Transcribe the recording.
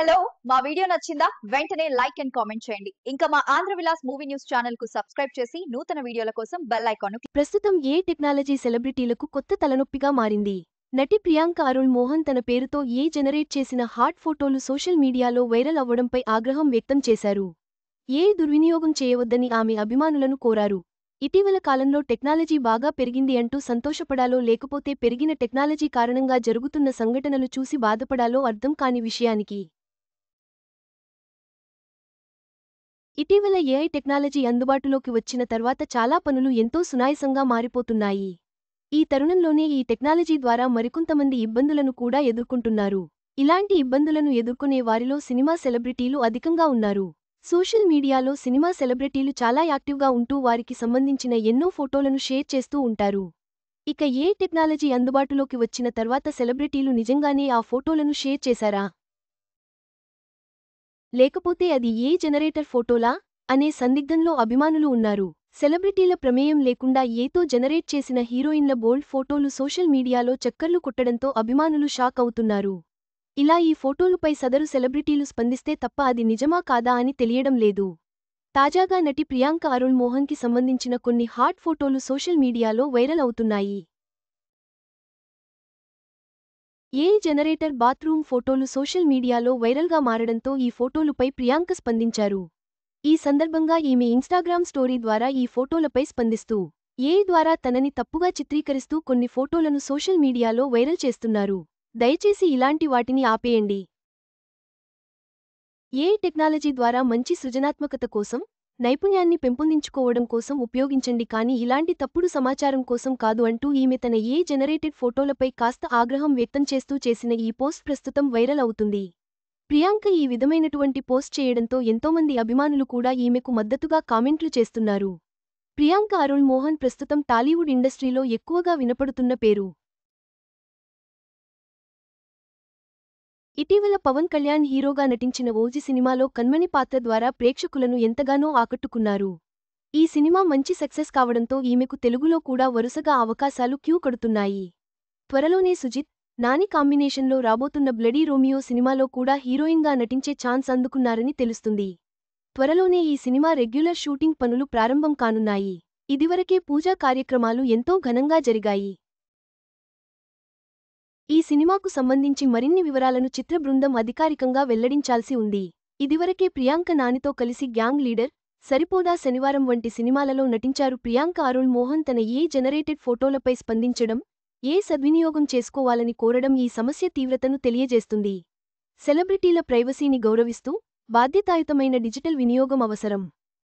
Hello మా video నచ్చిందా వెంటనే లైక్ అండ్ కామెంట్ చేయండి. ఇంకా మా Andhra Vilas movie news channel కు సబ్స్క్రైబ్ చేసి నూతన వీడియోల కోసం బెల్ ఐకాన్ ను ప్రస్తుతం ఏ టెక్నాలజీ సెలబ్రిటీలకు కొత్త తలనొప్పిగా మారింది. నటి ప్రియాంక అరుణ్ మోహన్ తన పేరుతో ఏ జనరేట్ చేసిన హాట్ ఫోటోలు సోషల్ మీడియాలో వైరల్ అవ్వడంపై ఆగ్రహం వ్యక్తం చేశారు. ఏ దుర్వినియోగం చేయవద్దని ఆమె అభిమానులను కోరారు. ఇటీవల కాలంలో టెక్నాలజీ బాగా పెరిగింది అంటూ సంతోషపడాలో లేకపోతే పెరిగిన టెక్నాలజీ కారణంగా జరుగుతున్న సంఘటనలు చూసి బాధపడాలో అర్థం కాని విషయానికి ఇటీవల ఏఐ టెక్నాలజీ అందుబాటులోకి వచ్చిన తర్వాత చాలా పనులు ఎంతో సునాయసంగా మారిపోతున్నాయి. ఈ తరుణంలోనే ఈ టెక్నాలజీ ద్వారా మరికొంతమంది ఇబ్బందులను కూడా ఎదుర్కొంటున్నారు. ఇలాంటి ఇబ్బందులను ఎదుర్కొనే వారిలో సినిమా సెలబ్రిటీలు అధికంగా ఉన్నారు. సోషల్ మీడియాలో సినిమా సెలబ్రిటీలు చాలా యాక్టివ్గా ఉంటూ వారికి సంబంధించిన ఎన్నో ఫోటోలను షేర్ చేస్తూ ఉంటారు. ఇక ఏ టెక్నాలజీ అందుబాటులోకి వచ్చిన తర్వాత సెలబ్రిటీలు నిజంగానే ఆ ఫోటోలను షేర్ చేశారా? లేకపోతే అది ఏ జనరేటర్ ఫోటోలా అనే సందిగ్ధంలో అభిమానులు ఉన్నారు. సెలబ్రిటీల ప్రమేయం లేకుండా ఏతో జనరేట్ చేసిన హీరోయిన్ల బోల్డ్ ఫోటోలు సోషల్ మీడియాలో చక్కర్లు కొట్టడంతో అభిమానులు షాక్ అవుతున్నారు. ఇలా ఈ ఫోటోలుపై సదరు సెలబ్రిటీలు స్పందిస్తే తప్ప అది నిజమా కాదా అని తెలియడం లేదు. తాజాగా నటి ప్రియాంక అరుణ్ మోహన్కి సంబంధించిన కొన్ని హాట్ ఫోటోలు సోషల్ మీడియాలో వైరల్ అవుతున్నాయి. ఏ జనరేటర్ బాత్రూమ్ ఫోటోలు సోషల్ మీడియాలో వైరల్గా మారడంతో ఈ ఫోటోలుపై ప్రియాంక స్పందించారు. ఈ సందర్భంగా ఈమె ఇన్స్టాగ్రామ్ స్టోరీ ద్వారా ఈ ఫోటోలపై స్పందిస్తూ ఏ ద్వారా తనని తప్పుగా చిత్రీకరిస్తూ కొన్ని ఫోటోలను సోషల్ మీడియాలో వైరల్ చేస్తున్నారు. దయచేసి ఇలాంటి వాటిని ఆపేయండి. ఏ టెక్నాలజీ ద్వారా మంచి సృజనాత్మకత కోసం, నైపుణ్యాన్ని పెంపొందించుకోవడం కోసం ఉపయోగించండి కానీ ఇలాంటి తప్పుడు సమాచారం కోసం కాదు అంటూ ఈమె తన ఏ జనరేటెడ్ ఫోటోలపై కాస్త ఆగ్రహం వ్యక్తం చేస్తూ చేసిన ఈ పోస్ట్ ప్రస్తుతం వైరల్ అవుతుంది. ప్రియాంక ఈ విధమైనటువంటి పోస్ట్ చేయడంతో ఎంతోమంది అభిమానులు కూడా ఈమెకు మద్దతుగా కామెంట్లు చేస్తున్నారు. ప్రియాంక అరుణ్ మోహన్ ప్రస్తుతం టాలీవుడ్ ఇండస్ట్రీలో ఎక్కువగా వినపడుతున్న పేరు. ఇటీవల పవన్ కళ్యాణ్ హీరోగా నటించిన ఓజీ సినిమాలో కన్మణి పాత్ర ద్వారా ప్రేక్షకులను ఎంతగానో ఆకట్టుకున్నారు. ఈ సినిమా మంచి సక్సెస్ కావడంతో ఈమెకు తెలుగులో కూడా వరుసగా అవకాశాలు క్యూ కడుతున్నాయి. త్వరలోనే సుజిత్, నాని కాంబినేషన్లో రాబోతున్న బ్లడీ రోమియో సినిమాలో కూడా హీరోయిన్గా నటించే ఛాన్స్ అందుకున్నారని తెలుస్తుంది. త్వరలోనే ఈ సినిమా రెగ్యులర్ షూటింగ్ పనులు ప్రారంభం కానున్నాయి. ఇదివరకే పూజా కార్యక్రమాలు ఎంతో ఘనంగా జరిగాయి. ఈ సినిమాకు సంబంధించి మరిన్ని వివరాలను చిత్ర బృందం అధికారికంగా వెల్లడించాల్సి ఉంది. ఇదివరకే ప్రియాంక నానితో కలిసి గ్యాంగ్ లీడర్, సరిపోదా శనివారం వంటి సినిమాలలో నటించారు. ప్రియాంక అరుణ్ మోహన్ తన ఏ జనరేటెడ్ ఫోటోలపై స్పందించడం, ఏ సద్వినియోగం చేసుకోవాలని కోరడం ఈ సమస్య తీవ్రతను తెలియజేస్తుంది. సెలబ్రిటీల ప్రైవసీని గౌరవిస్తూ బాధ్యతాయుతమైన డిజిటల్ వినియోగం అవసరం.